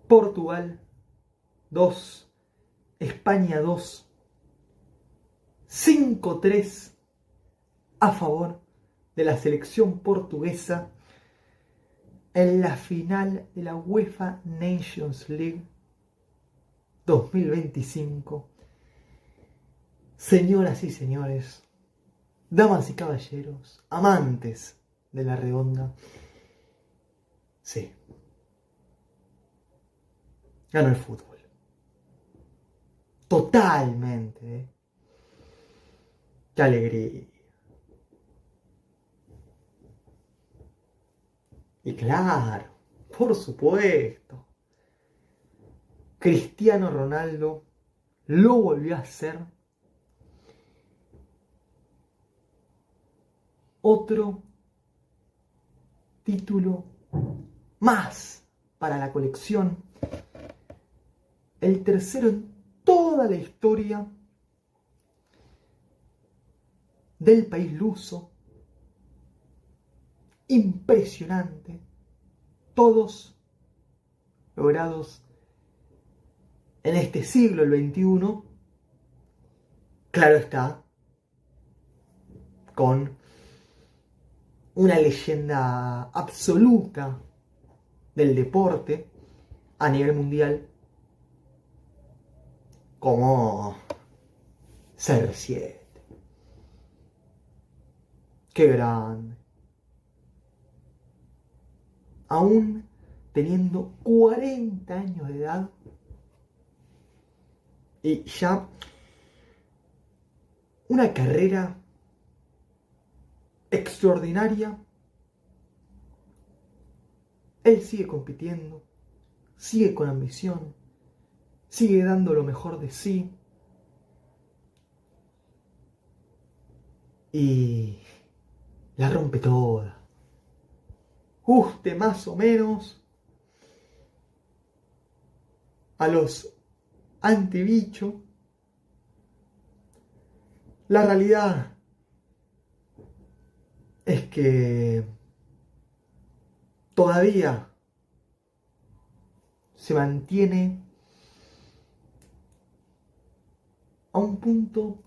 Portugal 2, España 2, 5-3 a favor de la selección portuguesa en la final de la UEFA Nations League 2025. Señoras y señores, damas y caballeros, amantes de la redonda, sí, ganó el fútbol. Totalmente, ¿eh? ¡Qué alegría! Y claro, por supuesto, Cristiano Ronaldo lo volvió a hacer. Otro título más para la colección. El tercero en toda la historia del país luso. Impresionante. Todos logrados en este siglo, el XXI. Claro está, con una leyenda absoluta del deporte a nivel mundial como CR7. ¡Qué grande! Aún teniendo 40 años de edad y ya una carrera extraordinaria, él sigue compitiendo, sigue con ambición, sigue dando lo mejor de sí y la rompe toda. Guste más o menos a los antibichos, la realidad es que todavía se mantiene a un punto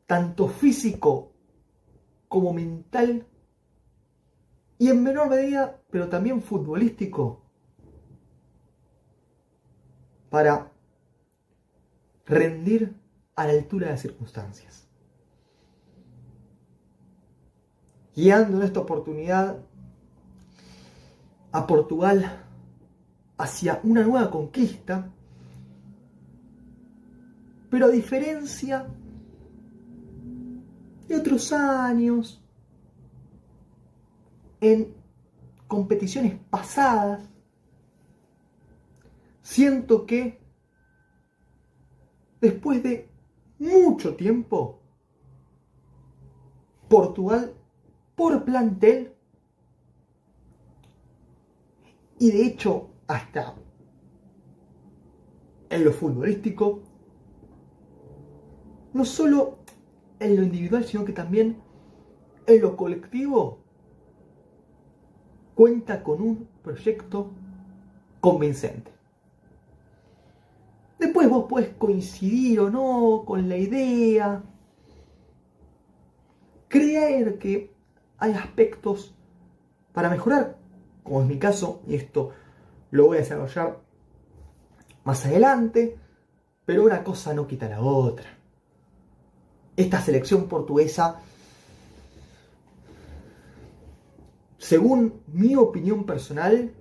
tanto físico como mental y en menor medida, pero también futbolístico, para rendir a la altura de las circunstancias. Guiando en esta oportunidad a Portugal hacia una nueva conquista, pero a diferencia de otros años, en competiciones pasadas, siento que después de mucho tiempo, Portugal, por plantel, y de hecho hasta en lo futbolístico, no solo en lo individual, sino que también en lo colectivo, cuenta con un proyecto convincente. Después vos podés coincidir o no con la idea, creer que hay aspectos para mejorar, como es mi caso, y esto lo voy a desarrollar más adelante, pero una cosa no quita la otra. Esta selección portuguesa, según mi opinión personal,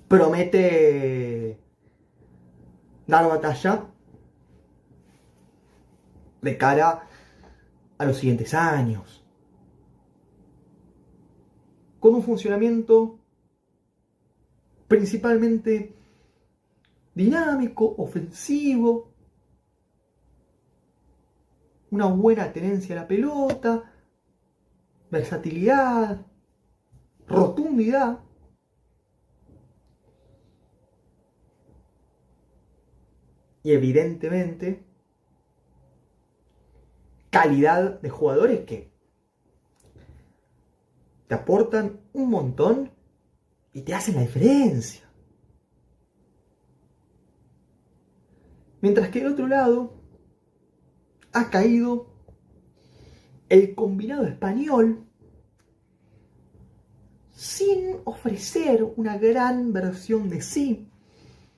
promete dar batalla de cara a los siguientes años, con un funcionamiento principalmente dinámico, ofensivo, una buena tenencia a la pelota, versatilidad, rotundidad. Y evidentemente calidad de jugadores que te aportan un montón y te hacen la diferencia. Mientras que del otro lado ha caído el combinado español sin ofrecer una gran versión de sí.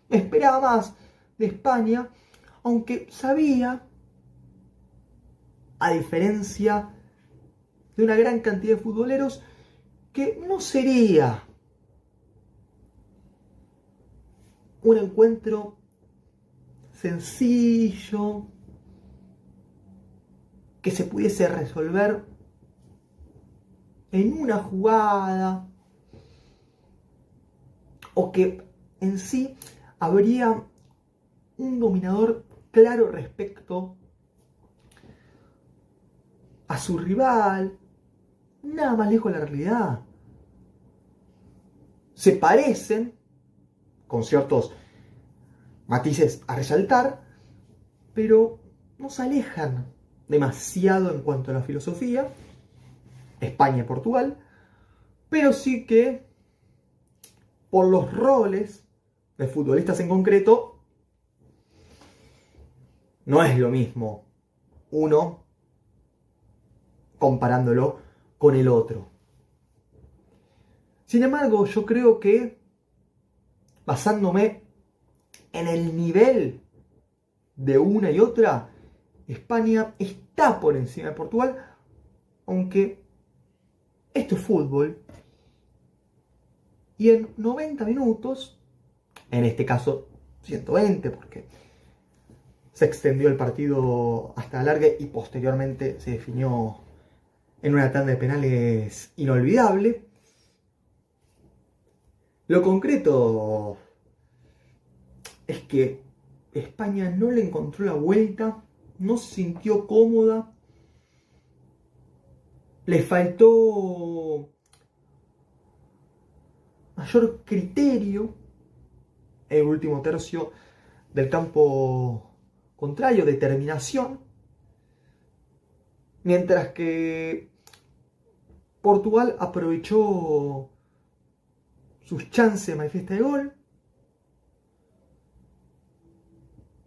Esperaba más de España, aunque sabía, a diferencia de una gran cantidad de futboleros, que no sería un encuentro sencillo, que se pudiese resolver en una jugada, o que en sí habría un dominador claro respecto a su rival. Nada más lejos de la realidad. Se parecen, con ciertos matices a resaltar, pero no se alejan demasiado en cuanto a la filosofía, España y Portugal, pero sí que por los roles de futbolistas en concreto, no es lo mismo uno comparándolo con el otro. Sin embargo, yo creo que, basándome en el nivel de una y otra, España está por encima de Portugal, aunque esto es fútbol. Y en 90 minutos, en este caso 120, porque se extendió el partido hasta alargue y posteriormente se definió en una tanda de penales inolvidable. Lo concreto es que España no le encontró la vuelta, no se sintió cómoda, le faltó mayor criterio en el último tercio del campo contrario, determinación, mientras que Portugal aprovechó sus chances manifiestas de gol,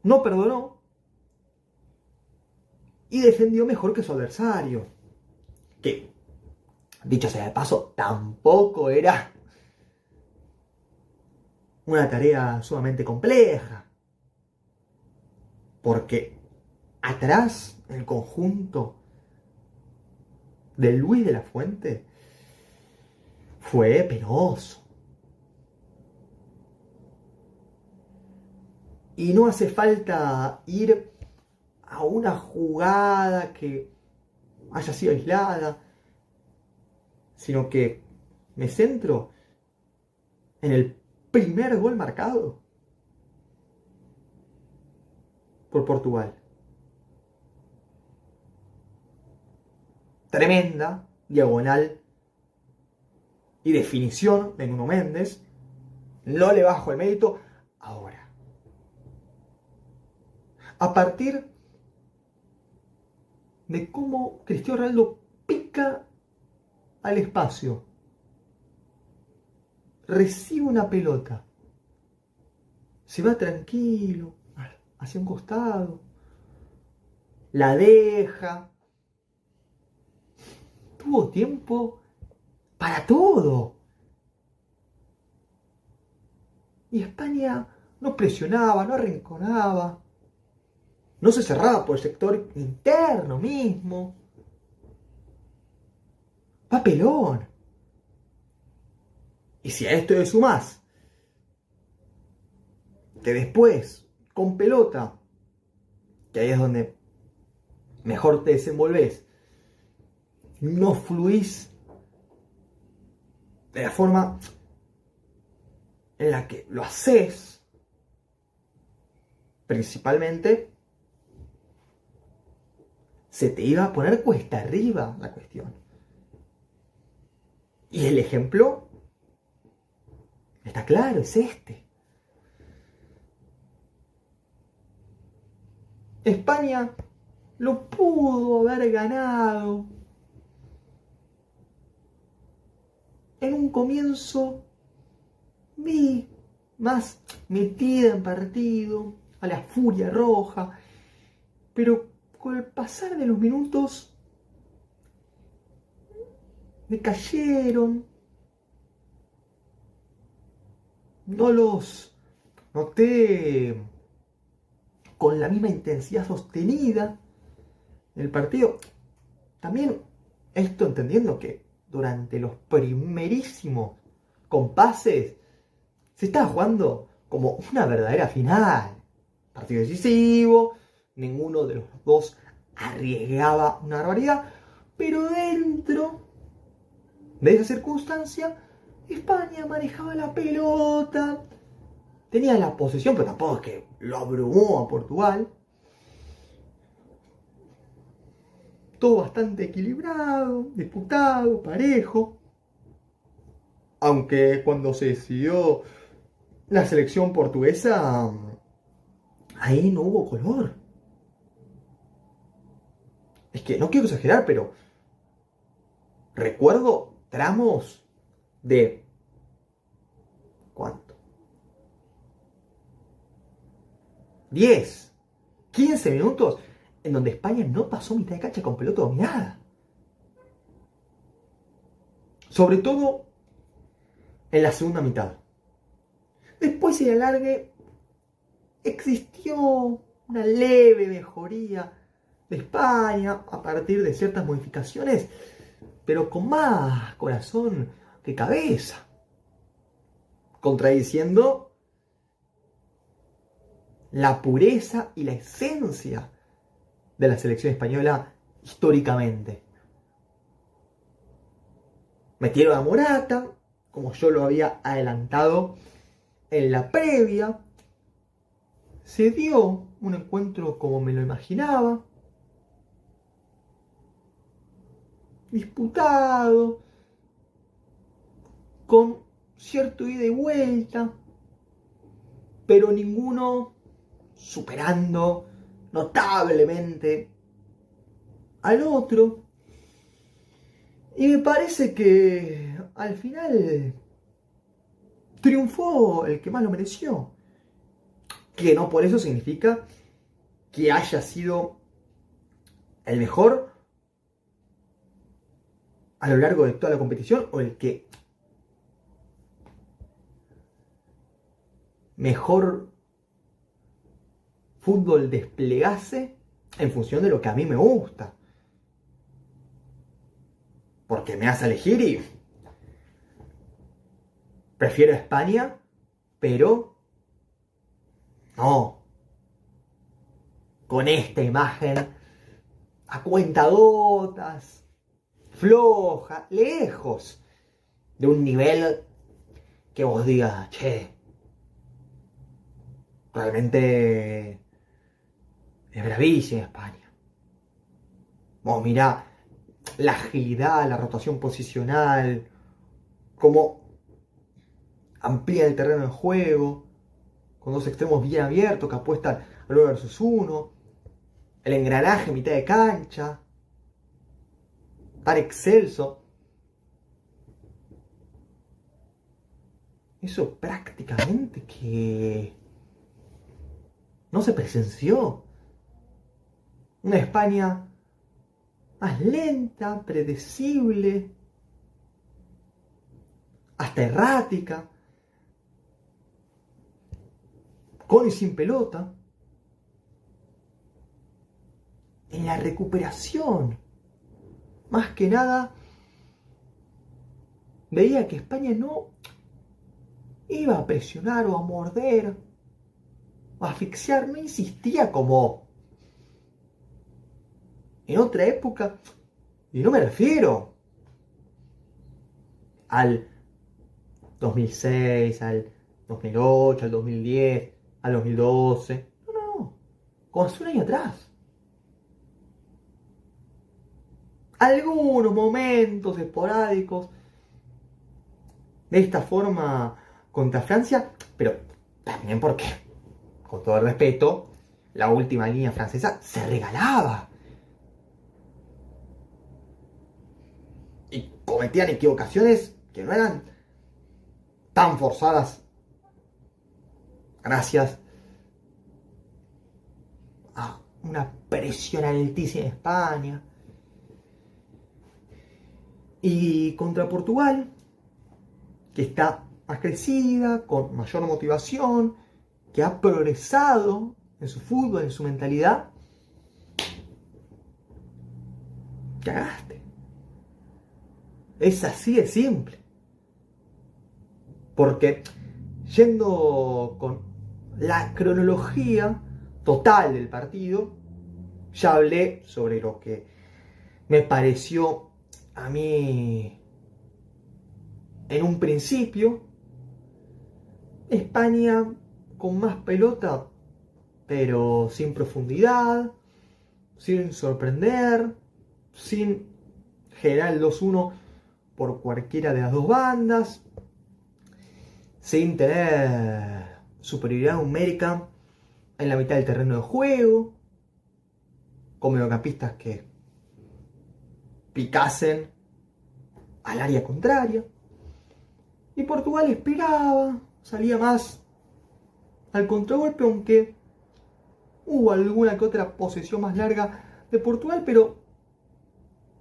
no perdonó y defendió mejor que su adversario, que, dicho sea de paso, tampoco era una tarea sumamente compleja, porque atrás, el conjunto de Luis de la Fuente fue penoso. Y no hace falta ir a una jugada que haya sido aislada, sino que me centro en el primer gol marcado por Portugal. Tremenda diagonal y definición de Nuno Méndez. No le bajo el mérito. Ahora, a partir de cómo Cristiano Ronaldo pica al espacio, recibe una pelota, se va tranquilo hacia un costado, la deja, tuvo tiempo para todo. Y España no presionaba, no arrinconaba, no se cerraba por el sector interno mismo. Papelón. Y si a esto le sumás que después, con pelota, que ahí es donde mejor te desenvolves, no fluís de la forma en la que lo haces, principalmente, se te iba a poner cuesta arriba la cuestión. Y el ejemplo está claro, es este. España lo pudo haber ganado en un comienzo más metida en partido, a la furia roja, pero con el pasar de los minutos decayeron, no los noté con la misma intensidad sostenida en el partido. También esto entendiendo que durante los primerísimos compases se estaba jugando como una verdadera final. Partido decisivo, ninguno de los dos arriesgaba una barbaridad, pero dentro de esa circunstancia, España manejaba la pelota, tenía la posesión, pero tampoco es que lo abrumó a Portugal. Todo bastante equilibrado, disputado, parejo. Aunque cuando se decidió la selección portuguesa, ahí no hubo color. Es que no quiero exagerar, pero recuerdo tramos de... ¿cuánto? 10, 15 minutos en donde España no pasó mitad de cancha con pelota dominada. Sobre todo en la segunda mitad. Después en el alargue existió una leve mejoría de España a partir de ciertas modificaciones, pero con más corazón que cabeza, contradiciendo la pureza y la esencia de la selección española históricamente. Metieron a Morata, como yo lo había adelantado en la previa. Se dio un encuentro como me lo imaginaba, disputado, con cierto ida y vuelta, pero ninguno superando notablemente al otro. Y me parece que al final triunfó el que más lo mereció. Que no por eso significa que haya sido el mejor a lo largo de toda la competición o el que mejor fútbol desplegase en función de lo que a mí me gusta. Porque me hace elegir y prefiero a España, pero no con esta imagen a cuentagotas, floja, lejos de un nivel que vos digas, che, realmente es bravísima España. Vos mirá la agilidad, la rotación posicional, cómo amplía el terreno de juego, con dos extremos bien abiertos que apuestan al 1 versus 1, el engranaje en mitad de cancha, tan excelso. Eso prácticamente que no se presenció. Una España más lenta, predecible, hasta errática, con y sin pelota. En la recuperación, más que nada, veía que España no iba a presionar o a morder o a asfixiar, no insistía como en otra época, y no me refiero al 2006, al 2008, al 2010, al 2012, no, como hace un año atrás. Algunos momentos esporádicos de esta forma contra Francia, pero también porque, con todo el respeto, la última línea francesa se regalaba. Y cometían equivocaciones que no eran tan forzadas gracias a una presión altísima en España. Y contra Portugal, que está más crecida, con mayor motivación, que ha progresado en su fútbol, en su mentalidad, cagaste. Es así de simple. Porque yendo con la cronología total del partido, ya hablé sobre lo que me pareció a mí en un principio. España con más pelota, pero sin profundidad, sin sorprender, sin generar el 2-1 por cualquiera de las dos bandas, sin tener superioridad numérica en la mitad del terreno de juego, con mediocampistas que picasen al área contraria. Y Portugal esperaba, salía más al contragolpe, aunque hubo alguna que otra posesión más larga de Portugal, pero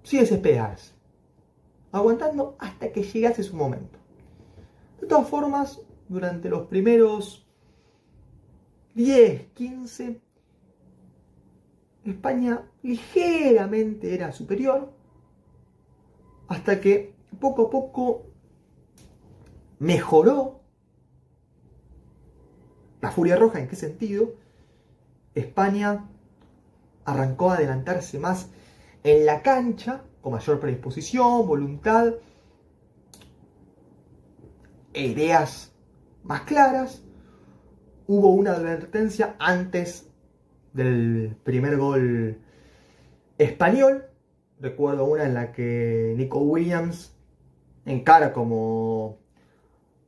sin desesperarse, aguantando hasta que llegase su momento. De todas formas, durante los primeros 10, 15, España ligeramente era superior, hasta que poco a poco mejoró la Furia Roja. ¿En qué sentido? España arrancó a adelantarse más en la cancha, con mayor predisposición, voluntad, e ideas más claras. Hubo una advertencia antes del primer gol español. Recuerdo una en la que Nico Williams encara, como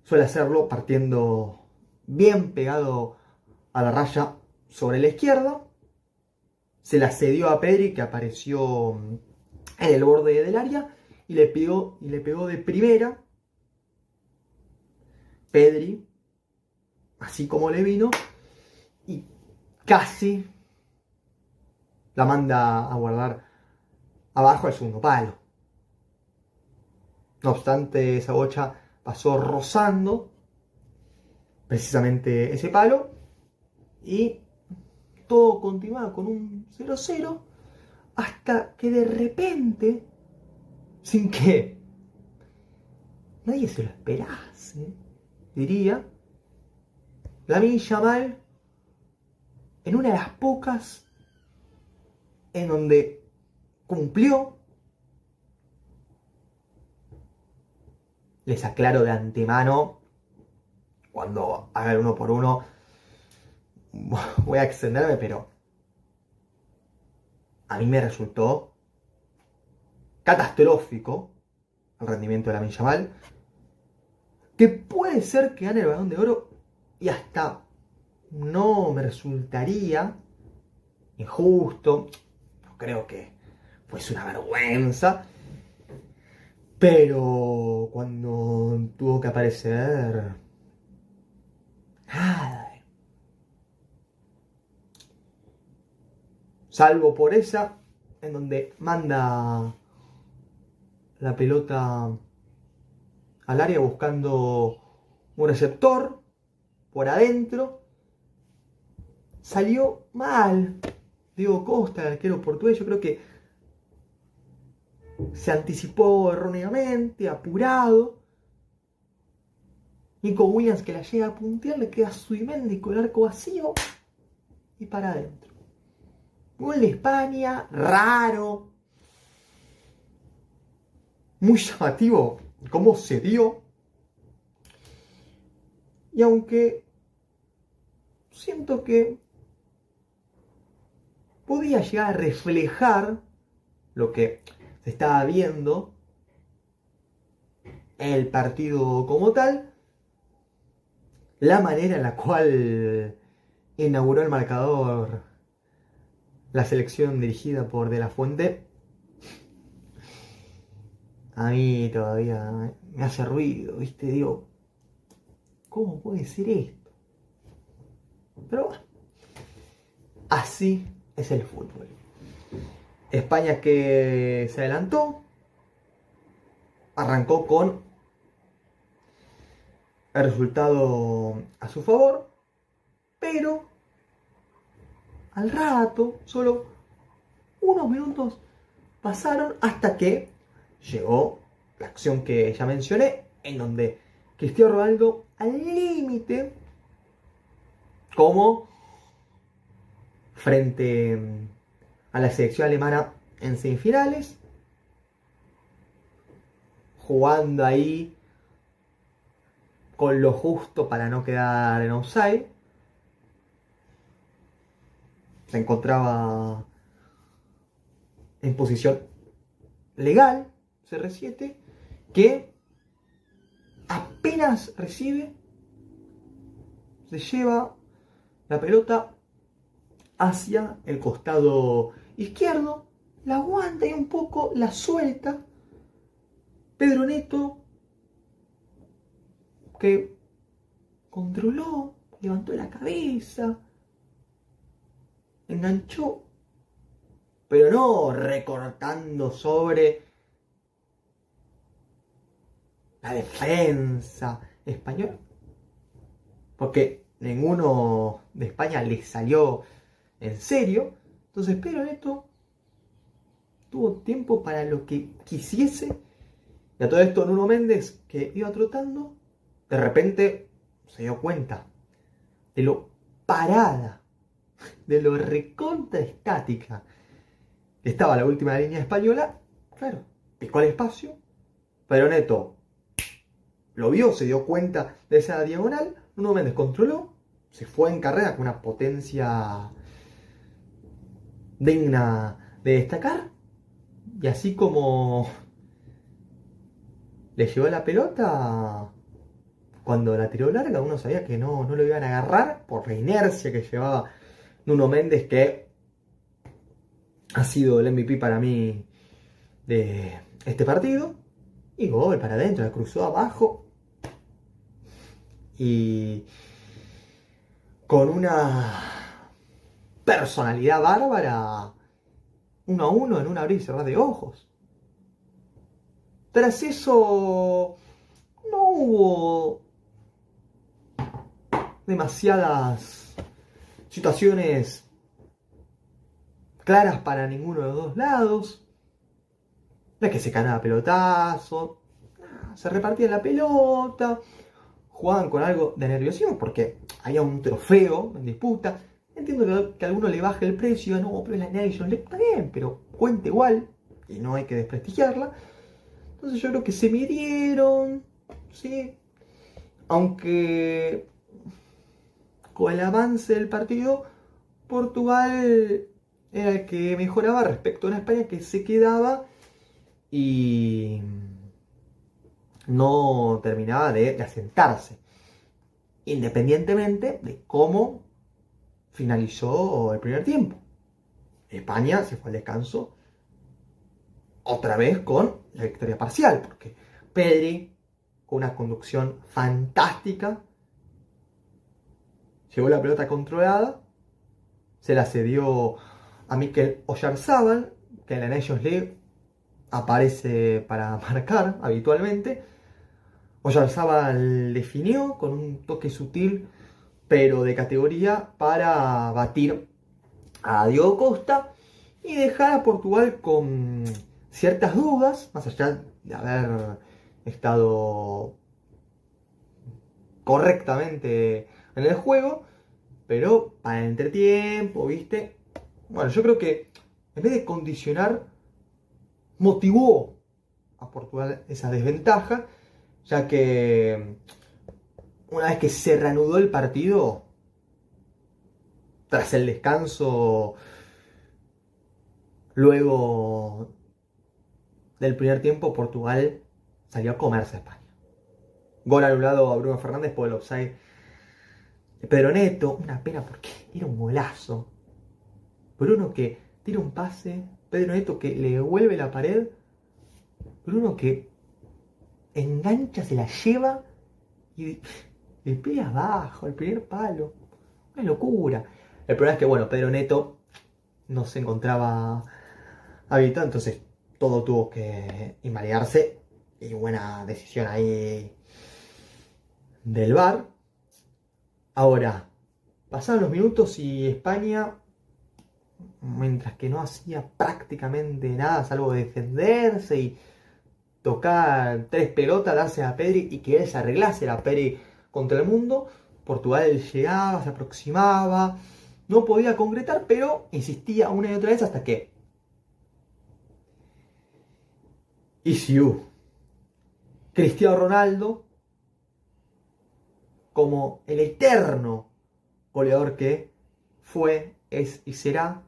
suele hacerlo, partiendo bien pegado a la raya sobre la izquierda. Se la cedió a Pedri, que apareció en el borde del área, y le pegó de primera. Pedri, así como le vino, y casi la manda a guardar abajo al segundo palo. No obstante, esa bocha pasó rozando precisamente ese palo, y todo continuaba con un 0-0, hasta que de repente, sin que nadie se lo esperase, diría, Lamine Yamal, en una de las pocas en donde cumplió. Les aclaro de antemano, cuando haga el 1 por 1 voy a extenderme, pero a mí me resultó catastrófico el rendimiento de Lamine Yamal, que puede ser que gane el Balón de Oro, y hasta no me resultaría injusto. No creo que fuese una vergüenza, pero cuando tuvo que aparecer, nada. Salvo por esa, en donde manda la pelota al área buscando un receptor por adentro. Salió mal Diego Costa, el arquero portugués. Yo creo que se anticipó erróneamente, apurado. Nico Williams, que la llega a puntear, le queda a Zubimendi con el arco vacío y para adentro. Gol de España, raro, muy llamativo cómo se dio. Y aunque siento que podía llegar a reflejar lo que se estaba viendo en el partido como tal, la manera en la cual inauguró el marcador la selección dirigida por De La Fuente, a mí todavía me hace ruido, ¿viste? Digo, ¿cómo puede ser esto? Pero bueno, así es el fútbol. España, que se adelantó, arrancó con el resultado a su favor, pero al rato, solo unos minutos pasaron hasta que llegó la acción que ya mencioné, en donde Cristiano Ronaldo, al límite, como frente a la selección alemana en semifinales, jugando ahí con lo justo para no quedar en offside. Se encontraba en posición legal, CR7, que apenas recibe, se lleva la pelota hacia el costado izquierdo, la aguanta y un poco la suelta. Pedro Neto, que controló, levantó la cabeza, enganchó, pero no recortando sobre la defensa española, porque ninguno de España le salió en serio. Entonces Pedro Neto tuvo tiempo para lo que quisiese. Y a todo esto Nuno Méndez, que iba trotando, de repente se dio cuenta de lo parada, de lo recontra estática que estaba la última línea española. Claro, picó el espacio. Pedro Neto lo vio, se dio cuenta de esa diagonal. Nuno Méndez controló, se fue en carrera con una potencia digna de destacar. Y así como le llevó la pelota, cuando la tiró larga, uno sabía que no lo iban a agarrar por la inercia que llevaba Nuno Méndez, que ha sido el MVP para mí de este partido. Y gol para adentro, la cruzó abajo. Y con una personalidad bárbara, 1-1 en un abrir y cerrar de ojos. Tras eso no hubo demasiadas situaciones claras para ninguno de los dos lados. No es que se ganaba pelotazo, se repartía la pelota, jugaban con algo de nerviosismo porque había un trofeo en disputa. Entiendo que a alguno le baje el precio, no, pero es la Nations League, está bien, pero cuenta igual y no hay que desprestigiarla. Entonces yo creo que se midieron, ¿sí? Aunque con el avance del partido, Portugal era el que mejoraba respecto a una España que se quedaba y no terminaba de asentarse, independientemente de cómo finalizó el primer tiempo. España se fue al descanso otra vez con la victoria parcial, porque Pedri, con una conducción fantástica, llevó la pelota controlada, se la cedió a Mikel Oyarzabal, que en la Nations League aparece para marcar habitualmente. Oyarzabal definió con un toque sutil pero de categoría para batir a Diogo Costa y dejar a Portugal con ciertas dudas, más allá de haber estado correctamente en el juego, pero para el entretiempo, ¿viste? Bueno, yo creo que en vez de condicionar, motivó a Portugal esa desventaja, ya que una vez que se reanudó el partido, tras el descanso, luego del primer tiempo, Portugal salió a comerse a España. Gol anulado a Bruno Fernández por el offside de Pedro Neto. Una pena porque era un golazo. Bruno que tira un pase, Pedro Neto que le devuelve la pared, Bruno que engancha, se la lleva y le pega abajo, el primer palo. Una locura. El problema es que, bueno, Pedro Neto no se encontraba habilitado, entonces todo tuvo que invalidarse y buena decisión ahí del VAR. Ahora, pasaron los minutos y España, mientras que no hacía prácticamente nada, salvo defenderse y tocar tres pelotas, darse a Pedri y que él se arreglase a Pedri contra el mundo, Portugal llegaba, se aproximaba, no podía concretar, pero insistía una y otra vez hasta que ICU, Cristiano Ronaldo, como el eterno goleador que fue, es y será,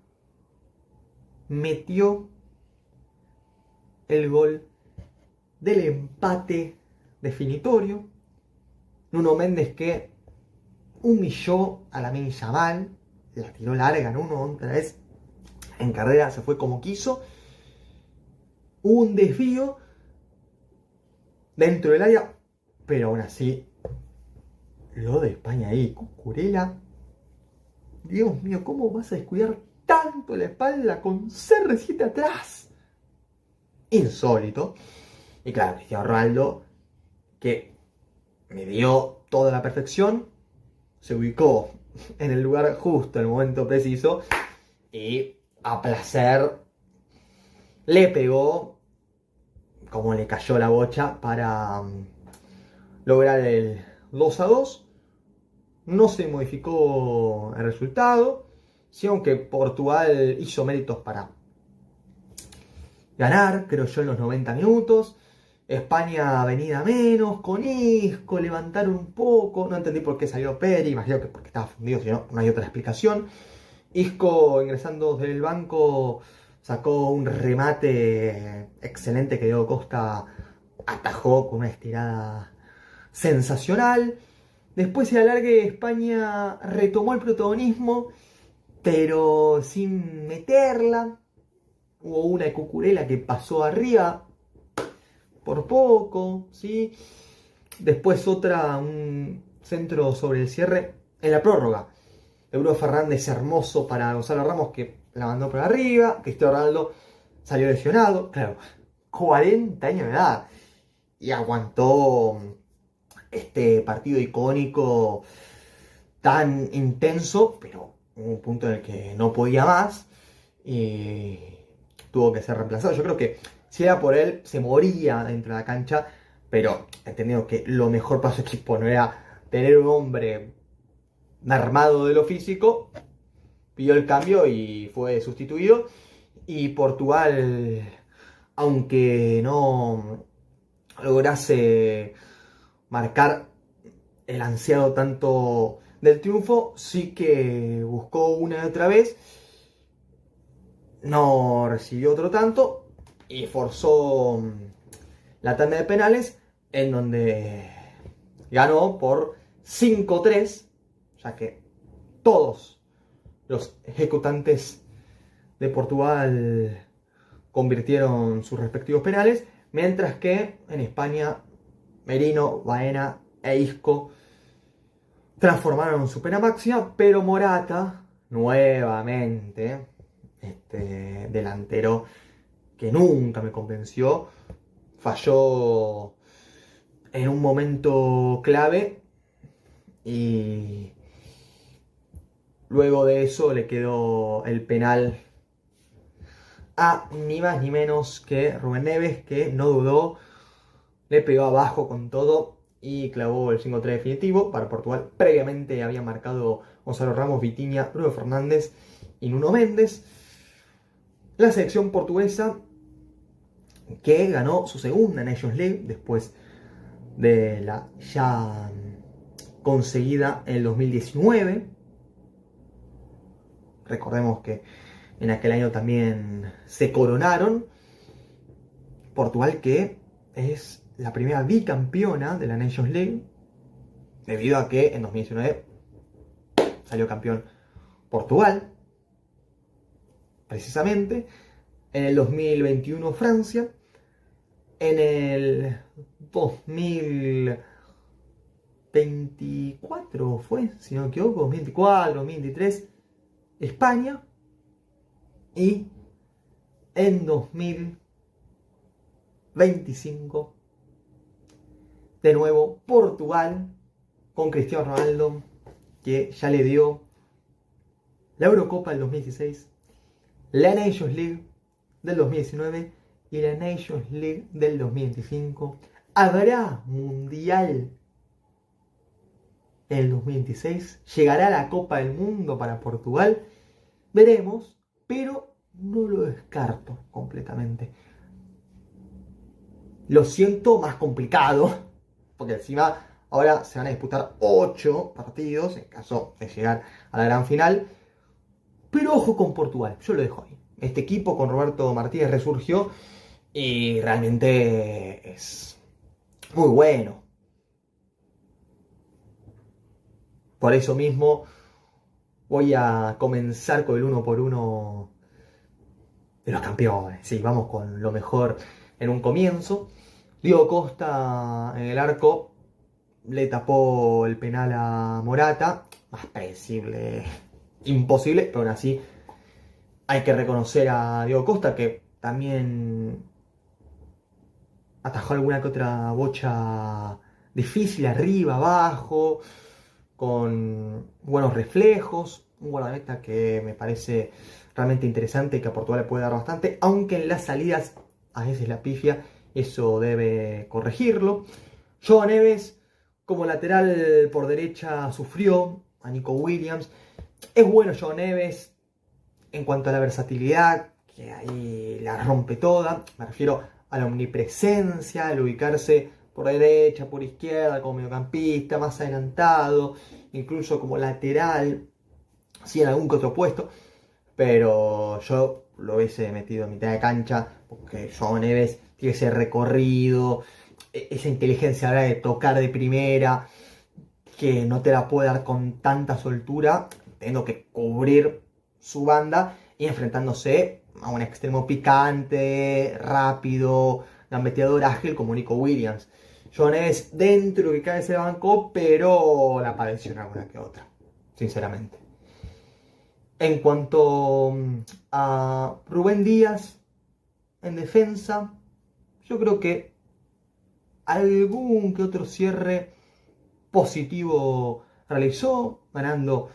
metió el gol del empate definitorio. Nuno Méndez que humilló a Lamine Yamal, la tiró larga, ¿no? Otra vez en carrera se fue como quiso. Hubo un desvío dentro del área, pero aún así, lo de España ahí, Cucurella, Dios mío, ¿cómo vas a descuidar tanto la espalda con CR7 atrás? Insólito. Y claro, Cristiano Ronaldo, que me dio toda la perfección, se ubicó en el lugar justo, en el momento preciso, y a placer le pegó como le cayó la bocha para lograr el 2-2. No se modificó el resultado, sí, aunque Portugal hizo méritos para ganar, creo yo, en los 90 minutos. España venida menos, con Isco, levantaron un poco, no entendí por qué salió Peri, imagino que porque estaba fundido, si no, no hay otra explicación. Isco, ingresando desde el banco, sacó un remate excelente que Diego Costa atajó con una estirada sensacional. Después de alargue, España retomó el protagonismo, pero sin meterla. Hubo una de Cucurella que pasó arriba por poco, ¿sí? Después otra, un centro sobre el cierre en la prórroga. Bruno Fernández hermoso para Gonzalo Ramos que la mandó por arriba. Cristiano Ronaldo salió lesionado, claro, 40 años de edad. Y aguantó este partido icónico tan intenso, pero hubo un punto en el que no podía más y tuvo que ser reemplazado. Yo creo que si era por él, se moría dentro de la cancha, pero entendiendo que lo mejor para su equipo no era tener un hombre armado de lo físico, pidió el cambio y fue sustituido. Y Portugal, aunque no lograse marcar el ansiado tanto del triunfo, sí que buscó una y otra vez, no recibió otro tanto y forzó la tanda de penales, en donde ganó por 5-3, ya que todos los ejecutantes de Portugal convirtieron sus respectivos penales, mientras que en España Merino, Baena e Isco transformaron su pena máxima, pero Morata, nuevamente, este delantero que nunca me convenció, falló en un momento clave y luego de eso le quedó el penal a ni más ni menos que Rubén Neves, que no dudó, le pegó abajo con todo y clavó el 5-3 definitivo para Portugal. Previamente había marcado Gonzalo Ramos, Vitinha, Bruno Fernández y Nuno Méndez. La selección portuguesa, que ganó su segunda Nations League después de la ya conseguida en el 2019. Recordemos que en aquel año también se coronaron. Portugal, que es la primera bicampeona de la Nations League, debido a que en 2019 salió campeón Portugal, precisamente. En el 2021 Francia. En el 2024 fue, si no me equivoco, 2024, 2023, España. Y en 2025, de nuevo, Portugal con Cristiano Ronaldo, que ya le dio la Eurocopa del 2016, la Nations League del 2019 y la Nations League del 2025. Habrá Mundial en el 2026. Llegará la Copa del Mundo para Portugal. Veremos, pero no lo descarto completamente. Lo siento más complicado, porque encima ahora se van a disputar 8 partidos en caso de llegar a la gran final. Pero ojo con Portugal, yo lo dejo ahí. Este equipo con Roberto Martínez resurgió y realmente es muy bueno. Por eso mismo voy a comenzar con el 1 por 1 de los campeones. Sí, vamos con lo mejor en un comienzo. Diego Costa en el arco le tapó el penal a Morata. Más predecible, imposible, pero aún así hay que reconocer a Diego Costa, que también atajó alguna que otra bocha difícil, arriba, abajo, con buenos reflejos. Un guardameta que me parece realmente interesante y que a Portugal le puede dar bastante, aunque en las salidas a veces la pifia, eso debe corregirlo. Joao Neves como lateral por derecha sufrió a Nico Williams. Es bueno Joao Neves en cuanto a la versatilidad, que ahí la rompe toda. Me refiero a la omnipresencia, al ubicarse por derecha, por izquierda, como mediocampista, más adelantado, incluso como lateral, sí, en algún que otro puesto. Pero yo lo hubiese metido en mitad de cancha, porque Joao Neves tiene ese recorrido, esa inteligencia a la hora de tocar de primera, que no te la puede dar con tanta soltura, teniendo que cubrir su banda y enfrentándose a un extremo picante, rápido, gambeteador, ágil como Nico Williams. Joao Neves dentro que cae ese banco, pero la padeció en alguna que otra, sinceramente. En cuanto a Rubén Díaz en defensa, yo creo que algún que otro cierre positivo realizó, ganando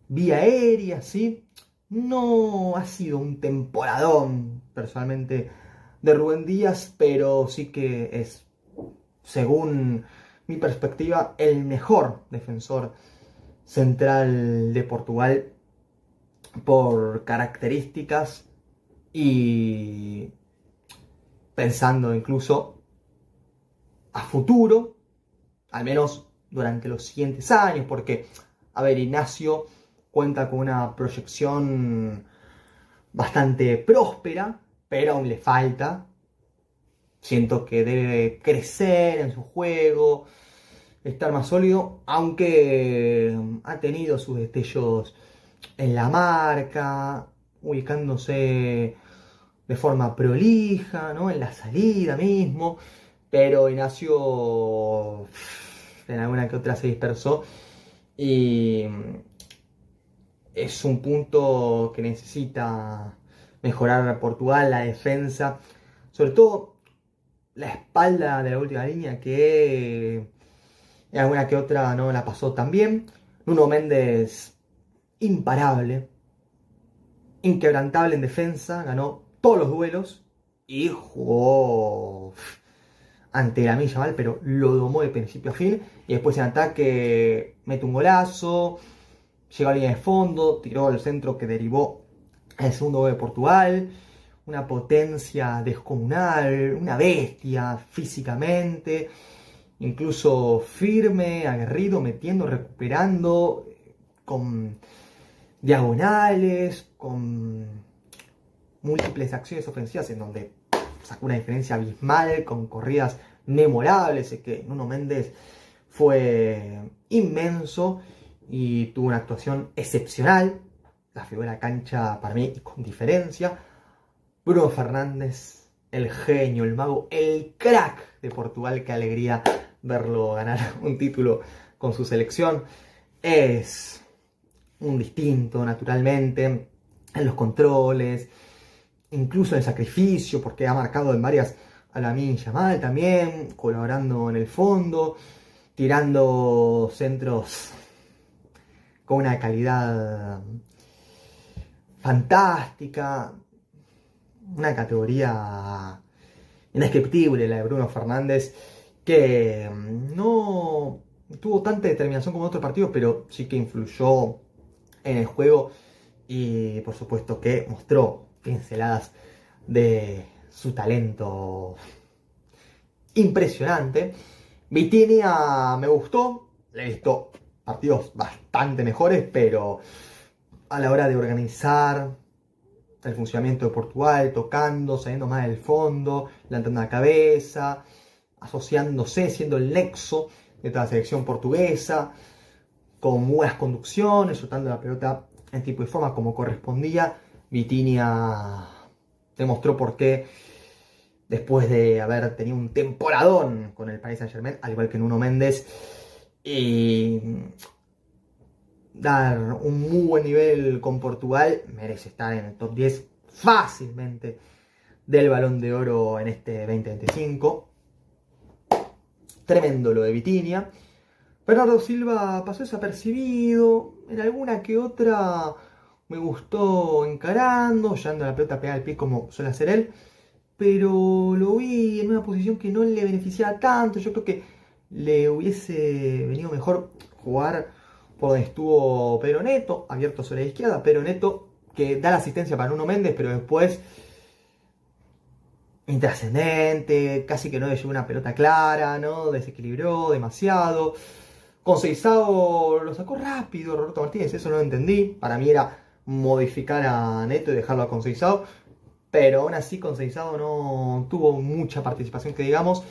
vía aérea, ¿sí? No ha sido un temporadón, personalmente, de Rubén Díaz, pero sí que es, según mi perspectiva, el mejor defensor central de Portugal por características y pensando incluso a futuro, al menos durante los siguientes años, porque, a ver, Ignacio cuenta con una proyección bastante próspera, pero aún le falta. Siento que debe crecer en su juego, estar más sólido, aunque ha tenido sus destellos en la marca, ubicándose de forma prolija, ¿no? En la salida mismo, pero Ignacio en alguna que otra se dispersó y es un punto que necesita mejorar Portugal, la defensa, sobre todo la espalda de la última línea, que en alguna que otra no la pasó tan bien. Nuno Méndez, imparable, inquebrantable en defensa, ganó todos los duelos y jugó ante la Lamine Yamal, pero lo domó de principio a fin. Y después en ataque mete un golazo, llegó a línea de fondo, tiró al centro que derivó al segundo gol de Portugal. Una potencia descomunal, una bestia físicamente, incluso firme, aguerrido, metiendo, recuperando, con diagonales, con múltiples acciones ofensivas en donde sacó una diferencia abismal, con corridas memorables. Es que Nuno Méndez fue inmenso y tuvo una actuación excepcional. La figura de la cancha para mí con diferencia. Bruno Fernández, el genio, el mago, el crack de Portugal. Qué alegría verlo ganar un título con su selección. Es un distinto, naturalmente. en los controles, incluso en el sacrificio, porque ha marcado en varias a Lamine Yamal también, colaborando en el fondo, tirando centros con una calidad fantástica, una categoría indescriptible la de Bruno Fernández, que no tuvo tanta determinación como en otros partidos, pero sí que influyó en el juego y por supuesto que mostró pinceladas de su talento impresionante. Vitinha me gustó, le he visto partidos bastante mejores, pero a la hora de organizar el funcionamiento de Portugal, tocando, saliendo más del fondo, levantando la cabeza, asociándose, siendo el nexo de toda la selección portuguesa, con buenas conducciones, soltando la pelota en tipo y forma como correspondía. Vitinha demostró por qué, después de haber tenido un temporadón con el Paris Saint-Germain, al igual que Nuno Méndez, y dar un muy buen nivel con Portugal, merece estar en el top 10 fácilmente del Balón de Oro en este 2025. Tremendo lo de Vitinha. Bernardo Silva pasó desapercibido, en alguna que otra me gustó encarando, llevando la pelota pegada al pie como suele hacer él, pero lo vi en una posición que no le beneficiaba tanto. Yo creo que le hubiese venido mejor jugar por donde estuvo Pedro Neto, abierto sobre la izquierda. Pedro Neto que da la asistencia para Nuno Méndez, pero después intrascendente, casi que no le llegó una pelota clara, ¿no? Desequilibró demasiado. Conceição lo sacó rápido Roberto Martínez, eso no lo entendí. Para mí era modificar a Neto y dejarlo a Conceição, pero aún así Conceição no tuvo mucha participación que digamos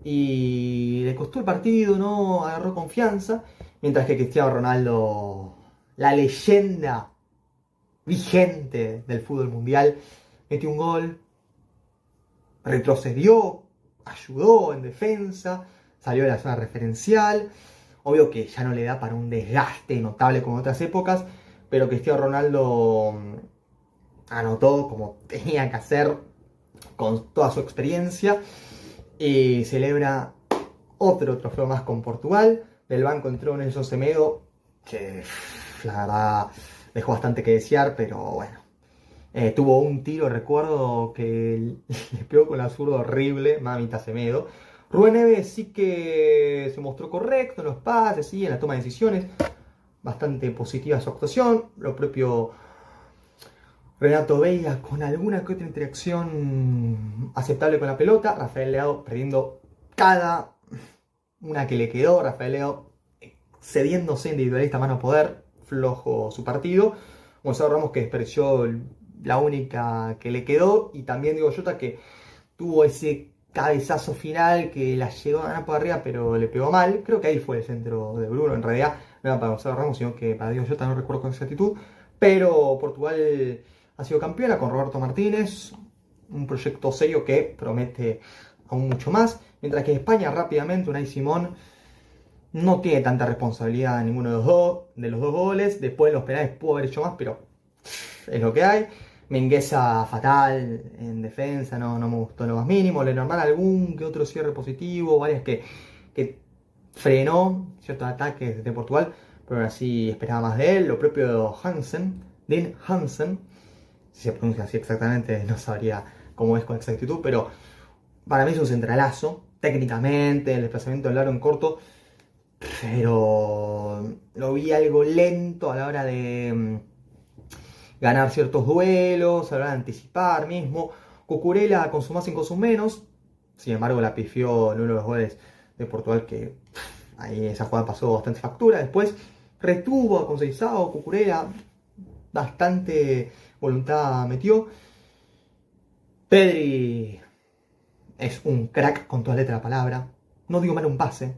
y le costó el partido, no agarró confianza, mientras que Cristiano Ronaldo, la leyenda vigente del fútbol mundial, metió un gol, retrocedió, ayudó en defensa, salió de la zona referencial. Obvio que ya no le da para un desgaste notable como en otras épocas, pero Cristiano Ronaldo anotó como tenía que hacer con toda su experiencia y celebra otro trofeo más con Portugal. Del banco entró Nelson Semedo, que la verdad dejó bastante que desear, pero bueno. Tuvo un tiro, recuerdo, que le pegó con la zurda horrible, mamita Semedo. Rubén Neves sí que se mostró correcto en los pases, sí, en la toma de decisiones. Bastante positiva su actuación. Lo propio Renato Veiga con alguna que otra interacción aceptable con la pelota. Rafael Leao perdiendo cada una que le quedó. Rafael Leao cediéndose individualista a mano poder. Flojo su partido. Gonzalo Ramos que desperdició la única que le quedó. Y también Diego Jota que tuvo ese cabezazo final que la llegó a ganar por arriba, pero le pegó mal. Creo que ahí fue el centro de Bruno. En realidad no era para Gonzalo Ramos, sino que para Diego Jota, no recuerdo con exactitud. Pero Portugal ha sido campeona con Roberto Martínez. Un proyecto serio que promete aún mucho más. Mientras que España rápidamente, Unai Simón no tiene tanta responsabilidad en ninguno de los dos goles. Después en los penales pudo haber hecho más, pero es lo que hay. Mingueza fatal en defensa, no me gustó en lo más mínimo. Lenormand algún que otro cierre positivo, varias que frenó ciertos ataques de Portugal, pero aún así esperaba más de él. Lo propio de Dean Hansen, si se pronuncia así exactamente, no sabría cómo es con exactitud, pero para mí es un centralazo, técnicamente, el desplazamiento del largo en corto, pero lo vi algo lento a la hora de ganar ciertos duelos, a la hora de anticipar mismo. Cucurella con su más y con su menos, sin embargo la pifió en uno de los goles de Portugal, que ahí esa jugada pasó bastante factura. Después retuvo a Conceição, Cucurella bastante voluntad metió. Pedri es un crack con toda letra de la palabra. No digo mal un pase.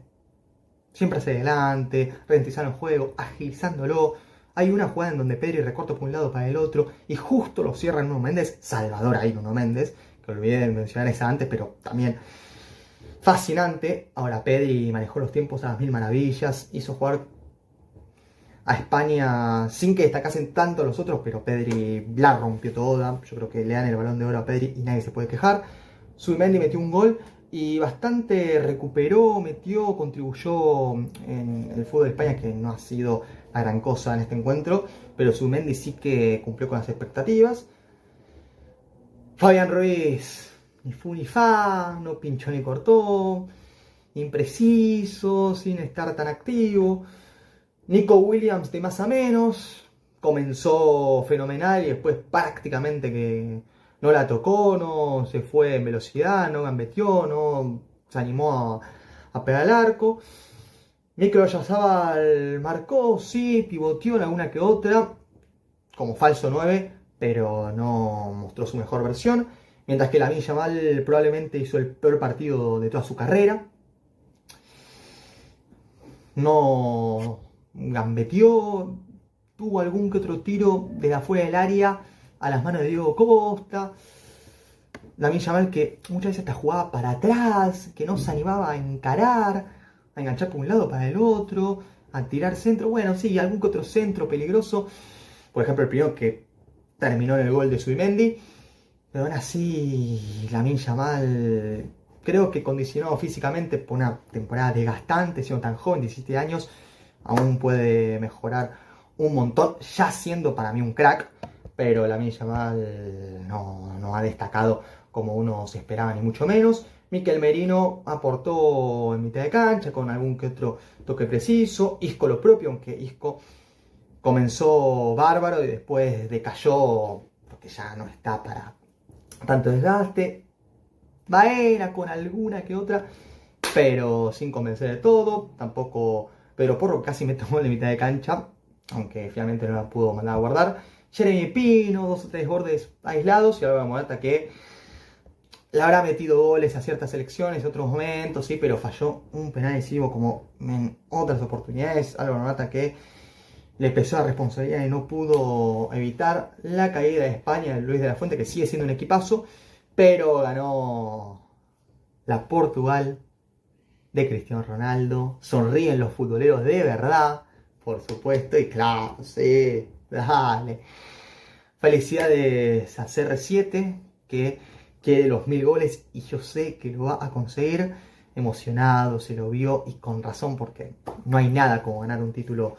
Siempre hacia adelante, ralentizando el juego, agilizándolo. Hay una jugada en donde Pedri recorta por un lado para el otro y justo lo cierra Nuno Méndez. Salvador ahí Nuno Méndez, que olvidé de mencionar esa antes, pero también fascinante. Ahora Pedri manejó los tiempos a las mil maravillas, hizo jugar a España sin que destacasen tanto los otros, pero Pedri la rompió toda. Yo creo que le dan el Balón de Oro a Pedri y nadie se puede quejar. Zubimendi metió un gol y bastante recuperó, metió, contribuyó en el fútbol de España, que no ha sido la gran cosa en este encuentro, pero Zubimendi sí que cumplió con las expectativas. Fabián Ruiz, ni fu ni fa, no pinchó ni cortó, impreciso, sin estar tan activo. Nico Williams de más a menos, comenzó fenomenal y después prácticamente que no la tocó, no se fue en velocidad, no gambeteó, no se animó a pegar al arco. Mikel Oyarzabal marcó, sí, pivoteó en alguna que otra, como falso 9, pero no mostró su mejor versión. Mientras que Lamine Yamal probablemente hizo el peor partido de toda su carrera. No gambeteó, tuvo algún que otro tiro desde afuera del área a las manos de Diego Costa. Lamine Yamal que muchas veces hasta jugaba para atrás, que no se animaba a encarar, a enganchar por un lado para el otro, a tirar centro. Bueno, sí, algún que otro centro peligroso. Por ejemplo, el primero que terminó en el gol de Zubimendi. Pero aún así, Lamine Yamal creo que condicionado físicamente por una temporada desgastante, siendo tan joven, 17 años, aún puede mejorar un montón, ya siendo para mí un crack, pero Lamine Yamal no ha destacado como uno se esperaba, ni mucho menos. Mikel Merino aportó en mitad de cancha con algún que otro toque preciso, Isco lo propio, aunque Isco comenzó bárbaro y después decayó porque ya no está para tanto desgaste. Baena con alguna que otra, pero sin convencer de todo. Tampoco Pedro Porro casi mete un gol de mitad de cancha, aunque finalmente no la pudo mandar a guardar. Jeremy Pino, 2 o 3 bordes aislados, y ahora Morata que le habrá metido goles a ciertas selecciones en otros momentos, sí, pero falló un penal decisivo como en otras oportunidades. Álvaro Morata que le pesó la responsabilidad y no pudo evitar la caída de España de Luis de la Fuente, que sigue siendo un equipazo, pero ganó la Portugal de Cristiano Ronaldo. Sonríen los futboleros de verdad, por supuesto, y claro, sí, dale. Felicidades a CR7, que quiere los 1000 goles y yo sé que lo va a conseguir. Emocionado, se lo vio y con razón, porque no hay nada como ganar un título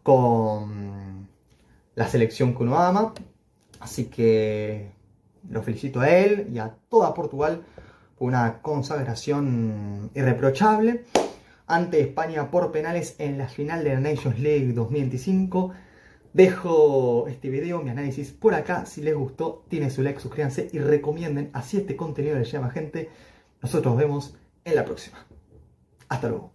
con la selección que uno ama. Así que lo felicito a él y a toda Portugal por una consagración irreprochable ante España por penales en la final de la Nations League 2025. Dejo este video, mi análisis por acá. Si les gustó, tienen su like, suscríbanse y recomienden. Así este contenido les llama gente. Nosotros nos vemos en la próxima. Hasta luego.